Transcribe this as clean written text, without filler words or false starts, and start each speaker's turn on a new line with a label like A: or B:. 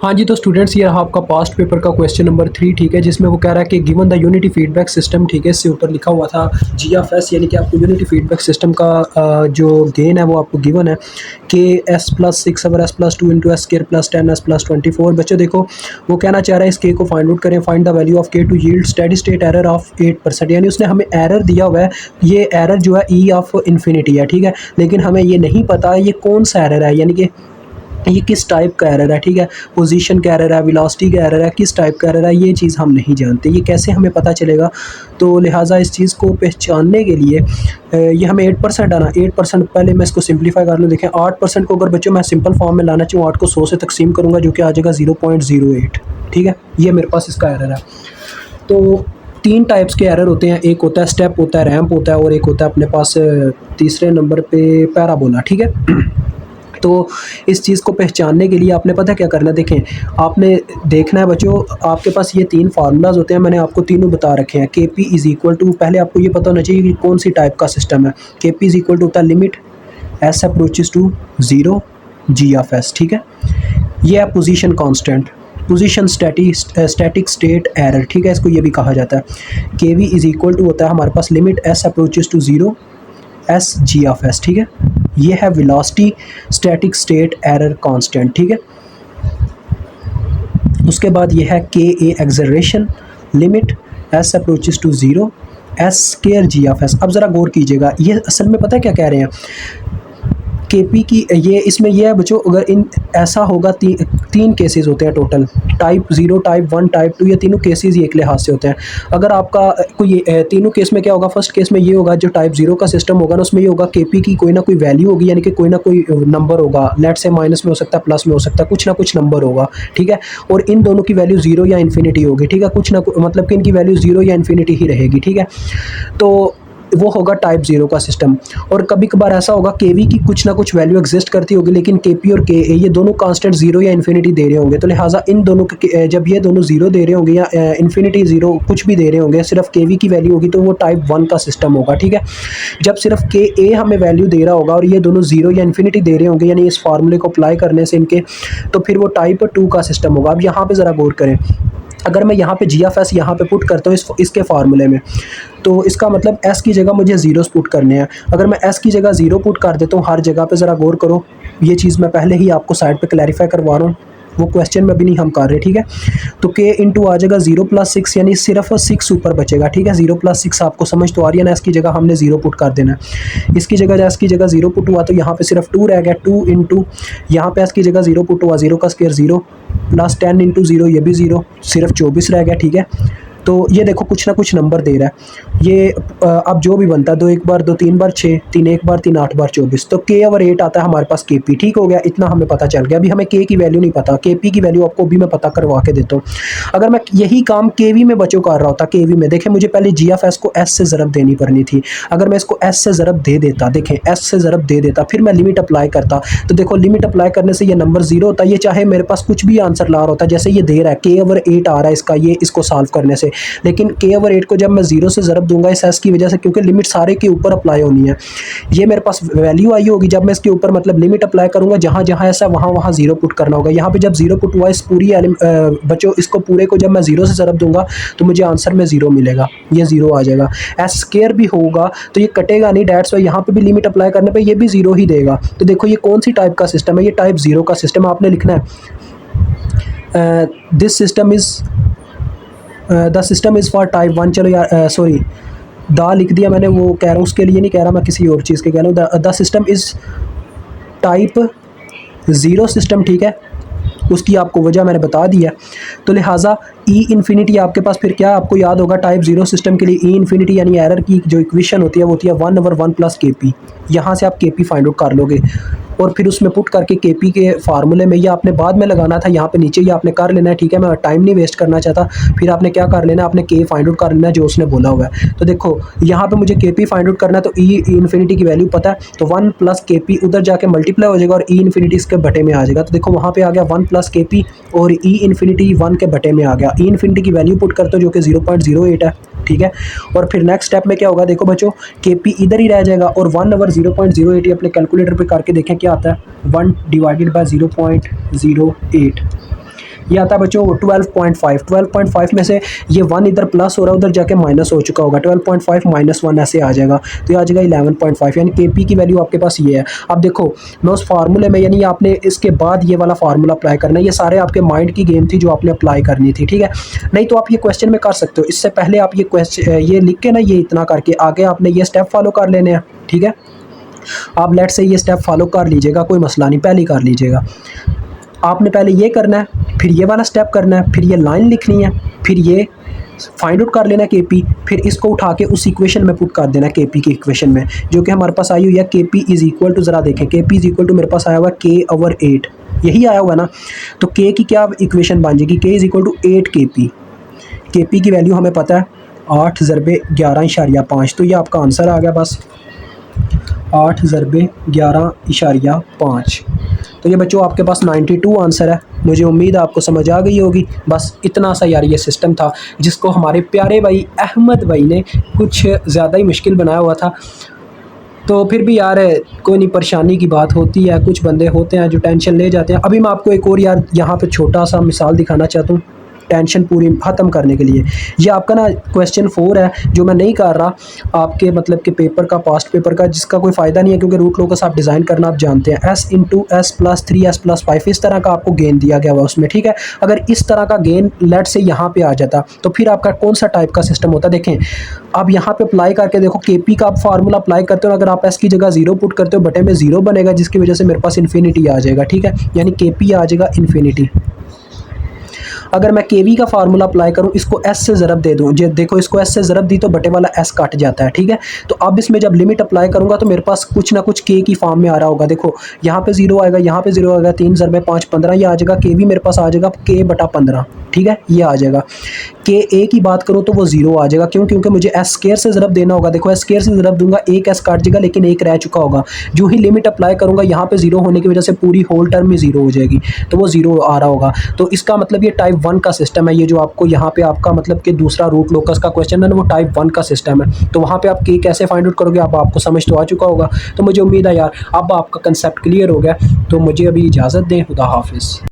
A: हाँ जी, तो स्टूडेंट्स ये रहा आपका पास्ट पेपर का क्वेश्चन नंबर 3, ठीक है, जिसमें वो कह रहा है कि given the unity feedback system, ठीक है, इससे ऊपर लिखा हुआ था जीएफएस, यानी कि आपको यूनिटी फीडबैक सिस्टम का जो गेन है वो आपको गिवन है कि S plus 6 over S plus 2 into S square plus 10 S plus 24। बच्चों देखो, वो कहना चाह रहा है इस के को फाइंड आउट करें, find the value of K to yield steady state error of 8%, यानी उसने हमें एरर दिया हुआ है, ये एरर जो है ई ऑफ इन्फिनिटी है, ठीक है, लेकिन हमें ये नहीं पता ये कौन सा एरर है, यानी कि ये किस टाइप का एरर है, ठीक है, पोजीशन का एरर है, वेलोसिटी का एरर है, किस टाइप का एरर है, ये चीज़ हम नहीं जानते, ये कैसे हमें पता चलेगा। तो लिहाजा इस चीज़ को पहचानने के लिए ये हमें 8% आना, 8% पहले मैं इसको सिंप्लीफाई कर लूँ। देखें 8% को अगर बच्चों मैं सिंपल फॉर्म में लाना चाहूँ, 8 को 100 से तकसीम करूँगा जो कि आ जाएगा 0.08, ठीक है, ये मेरे पास इसका एरर है। तो 3 टाइप्स के एरर होते हैं, एक होता है स्टेप, होता है रैंप होता है, और एक होता है अपने पास तीसरे नंबर पे पैराबोला, ठीक है। तो इस चीज़ को पहचानने के लिए आपने पता क्या करना है, देखें आपने देखना है बच्चों, आपके पास ये 3 फार्मूलाज होते हैं, मैंने आपको तीनों बता रखे हैं। के पी इज़ इक्वल टू, पहले आपको ये पता होना चाहिए कि कौन सी टाइप का सिस्टम है। के पी इज़ इक्वल टू होता है limit S approaches to 0 G of S, ठीक है। ये है position constant, position static state error, ठीक है, इसको ये भी कहा जाता है। के वी इज़ इक्वल टू होता है हमारे पास limit S approaches to 0 S G of S, ठीक है। ये है velocity static state error constant, ठीक है। उसके बाद ये है K A acceleration limit S approaches to 0 S square G of S. अब ज़रा गौर कीजिएगा, ये असल में पता है क्या कह रहे हैं, के पी की ये इसमें यह है बच्चों, अगर इन ऐसा होगा, तीन केसेस होते हैं टोटल, टाइप 0, टाइप 1, टाइप 2, ये तीनों केसेस एक लिहाज से होते हैं। अगर आपका कोई तीनों केस में क्या होगा, फर्स्ट केस में ये होगा जो टाइप 0 का सिस्टम होगा ना, उसमें ये होगा के पी की कोई ना कोई वैल्यू होगी, यानी कि कोई ना कोई नंबर होगा, लेट से माइनस में हो सकता है, प्लस में हो सकता है, कुछ ना कुछ नंबर होगा, ठीक है, और इन दोनों की वैल्यू 0 या इन्फिनिटी होगी, ठीक है, कुछ ना मतलब कि इनकी वैल्यू 0 या इन्फिनिटी ही रहेगी, ठीक है। तो वो होगा टाइप 0 का सिस्टम। और कभी कभार ऐसा होगा के वी की कुछ ना कुछ वैल्यू एग्जिस्ट करती होगी, लेकिन के पी और के ए ये दोनों कांस्टेंट 0 या इन्फिनिटी दे रहे होंगे, तो लिहाजा इन दोनों के जब ये दोनों 0 दे रहे होंगे या इन्फिनिटी 0 कुछ भी दे रहे होंगे, सिर्फ के वी की वैल्यू होगी, तो वो टाइप 1 का सिस्टम होगा, ठीक है। जब सिर्फ के ए हमें वैल्यू दे रहा होगा और ये दोनों 0 या इन्फिनिटी दे रहे होंगे, यानी इस फार्मूले को अप्लाई करने से इनके, तो फिर वो टाइप 2 का सिस्टम होगा। अब यहाँ पे ज़रा गौर करें, अगर मैं यहाँ पे जी एफ एस यहाँ पे पुट करता हूँ इसके फार्मूले में, तो इसका मतलब एस की जगह मुझे ज़ीरोस पुट करने हैं। अगर मैं एस की जगह 0 पुट कर देता हूँ हर जगह पे, ज़रा गौर करो, ये चीज़ मैं पहले ही आपको साइड पे क्लैरिफाई करवा रहा हूँ, वो क्वेश्चन में भी नहीं हम कर रहे, ठीक है। तो के इंटू आ जाएगा 0 + 6, यानी सिर्फ 6 ऊपर बचेगा, ठीक है। 0 + 6 आपको समझ तो आ रही है ना, इसकी जगह हमने 0 पुट कर देना है। इसकी जगह एस की जगह 0 पुट हुआ तो यहाँ पे सिर्फ 2 रह गया, 2 इंटू यहाँ पे एस की जगह 0 पुट हुआ, 0 का स्क्वायर 0 प्लस 10 इंटू 0, ये भी 0, सिर्फ 24 रह गया, ठीक है। तो ये देखो कुछ ना कुछ नंबर दे रहा है, ये अब जो भी बनता है, 2 1 बार 2 3 बार 6, 3 1 बार 3 8 बार 24, तो के ओवर 8 आता है हमारे पास के पी, ठीक हो गया, इतना हमें पता चल गया। अभी हमें के की वैल्यू नहीं पता, के पी की वैल्यू आपको भी मैं पता करवा के देता हूँ। अगर मैं यही काम के वी में बच्चों कर रहा होता, के वी में देखें मुझे पहले जी एफ एस को एस से ज़रब देनी पड़नी थी, अगर मैं इसको एस से ज़रब दे देता, देखें एस से ज़रब दे देता, फिर मैं लिमिट अप्लाई करता, तो देखो लिमिट अप्लाई करने से ये नंबर 0 होता, ये चाहे मेरे पास कुछ भी आंसर ला रहा होता, जैसे ये दे रहा है के ओवर 8 आ रहा है इसका, ये इसको सॉल्व करने से, लेकिन के ओवर 8 को जब मैं 0 से ज़रब दूंगा इस एस की वजह से, क्योंकि लिमिट सारे के ऊपर अप्लाई होनी है, ये मेरे पास वैल्यू आई होगी, जब मैं इसके ऊपर मतलब लिमिट अप्लाई करूंगा, जहां जहां ऐसा वहां 0 पुट करना होगा। यहाँ पे जब 0 पुट हुआ, इस पूरी बच्चों इसको पूरे को जब मैं 0 से ज़रब दूंगा तो मुझे आंसर में 0 मिलेगा, ये 0 आ जाएगा। एस स्क्वायर भी होगा तो ये कटेगा नहीं, डेट्स वाई यहाँ पे भी लिमिट अप्लाई करने पर ये भी 0 ही देगा। तो देखो ये कौन सी टाइप का सिस्टम है, ये टाइप 0 का सिस्टम। आपने लिखना है this system is the system is for type 1, चलो यार सॉरी दा लिख दिया मैंने, वो कह रहा हूँ उसके लिए नहीं कह रहा, मैं किसी और चीज़ के कह रहा हूँ। The system is type 0 system, ठीक है, उसकी आपको वजह मैंने बता दी है। तो लिहाजा ई इन्फिनिटी आपके पास फिर क्या, आपको याद होगा टाइप 0 सिस्टम के लिए ई इन्फिनिटी यानी एरर की जो इक्वेशन होती है वो होती है 1/1 + के पी। यहाँ से आप के पी फाइंड आउट कर लोगे और फिर उसमें पुट करके के पी के फार्मूले में, ये आपने बाद में लगाना था, यहाँ पे नीचे ही आपने कर लेना है, ठीक है, मैं टाइम नहीं वेस्ट करना चाहता। फिर आपने क्या कर लेना है, आपने के फाइंड आउट कर लेना है जो उसने बोला हुआ है। तो देखो यहाँ पे मुझे के पी फाइंड आउट करना है, तो ई इन्फिनिटी की वैल्यू पता है, तो 1 + के पी उधर जाके मल्टीप्लाई हो जाएगा और ई इन्फिनिटी इसके बटे में आ जाएगा। तो देखो वहाँ पे आ गया 1 + के पी और ई इन्फिनिटी 1 के बटे में आ गया। ई इन्फिनिटी की वैल्यू पुट करते हो जो कि 0.08 है, ठीक है। और फिर नेक्स्ट स्टेप में क्या होगा, देखो बच्चों के पी इधर ही रह जाएगा और 1/0.08 अपने कैलकुलेटर पे करके देखें क्या आता है, 1 / 0.08, ये आता है बच्चों 12.5। 12.5 में से ये 1 इधर प्लस हो रहा है, उधर जाके माइनस हो चुका होगा, 12.5 माइनस 1 ऐसे आ जाएगा, तो ये आ जाएगा 11.5, यानी के पी की वैल्यू आपके पास ये है। अब देखो मैं उस फार्मूले में, यानी आपने इसके बाद ये वाला फार्मूला अप्लाई करना है, ये सारे आपके माइंड की गेम थी जो आपने अप्लाई करनी थी, ठीक है। नहीं तो आप ये क्वेश्चन में कर सकते हो, इससे पहले आप ये क्वेश्चन ये लिख के ना, ये इतना करके आगे आपने ये स्टेप फॉलो कर लेने हैं, ठीक है। आप लेट से ये स्टेप फॉलो कर लीजिएगा, कोई मसला नहीं, पहले ही कर लीजिएगा। आपने पहले ये करना है, फिर ये वाला स्टेप करना है, फिर ये लाइन लिखनी है, फिर ये फाइंड आउट कर लेना है केपी, फिर इसको उठा के उस इक्वेशन में पुट कर देना है, केपी की इक्वेशन में, जो कि हमारे पास आई हुई है केपी इज इक्वल टू, ज़रा देखें, केपी इज इक्वल टू मेरे पास आया हुआ k/8, यही आया हुआ है ना। तो k की क्या इक्वेशन बन जाएगी, k is equal to 8 KP. KP की वैल्यू हमें पता है 8 ज़रबे 11.5, तो ये आपका आंसर आ गया बस, 8 ज़रबे 11.5। तो ये बच्चों आपके पास 92 आंसर है। मुझे उम्मीद है आपको समझ आ गई होगी। बस इतना सा यार ये सिस्टम था, जिसको हमारे प्यारे भाई अहमद भाई ने कुछ ज़्यादा ही मुश्किल बनाया हुआ था। तो फिर भी यार कोई नहीं, परेशानी की बात होती है, कुछ बंदे होते हैं जो टेंशन ले जाते हैं। अभी मैं आपको एक और यार यहाँ पे छोटा सा मिसाल दिखाना चाहता हूँ टेंशन पूरी ख़त्म करने के लिए। ये आपका ना क्वेश्चन 4 है, जो मैं नहीं कर रहा आपके मतलब के पेपर का, पास्ट पेपर का, जिसका कोई फ़ायदा नहीं है, क्योंकि रूट लोकस आप डिज़ाइन करना आप जानते हैं। s × s+3 s+5 इस तरह का आपको गेन दिया गया हुआ उसमें, ठीक है। अगर इस तरह का गेन लेट से यहाँ पे आ जाता, तो फिर आपका कौन सा टाइप का सिस्टम होता। देखें आप यहाँ पे अप्लाई करके देखो, केपी का आप फार्मूला अप्लाई करते हो, अगर आप s की जगह 0 पुट करते हो, बटे में 0 बनेगा, जिसकी वजह से मेरे पास इन्फिनिटी आ जाएगा, ठीक है, यानी केपी आ जाएगा इन्फिनिटी। अगर मैं केवी का फार्मूला अप्लाई करूं, इसको s से ज़रब दे दूं, जो देखो इसको s से ज़रब दी तो बटे वाला s कट जाता है, ठीक है। तो अब इसमें जब लिमिट अप्लाई करूंगा तो मेरे पास कुछ ना कुछ k की फॉर्म में आ रहा होगा। देखो यहाँ पे 0 आएगा, यहाँ पे 0 आएगा, 3 ज़रबे 5 15, ये आ जाएगा केवी मेरे पास आ जाएगा k/15, ठीक है, ये आ जाएगा। के ए की बात करूँ तो वो 0 आ जाएगा, क्यों, क्योंकि मुझे s स्क्वायर से ज़रब देना होगा। देखो s स्क्वायर से ज़रब दूंगा, एक s काट जाएगा, लेकिन एक रह चुका होगा। जो ही लिमिट अप्लाई करूँगा, यहाँ पे 0 होने की वजह से पूरी होल टर्म में 0 हो जाएगी, तो वो 0 आ रहा होगा। तो इसका मतलब ये टाइप 1 का सिस्टम है। ये जो आपको यहाँ पे आपका मतलब कि दूसरा रूट लोकस का क्वेश्चन है ना, वो टाइप 1 का सिस्टम है। तो वहाँ पे आप के कैसे फाइंड आउट करोगे, अब आपको समझ तो आ चुका होगा। तो मुझे उम्मीद है यार अब आपका कंसेप्ट क्लियर हो गया। तो मुझे अभी इजाज़त दें, खुदा हाफिज़।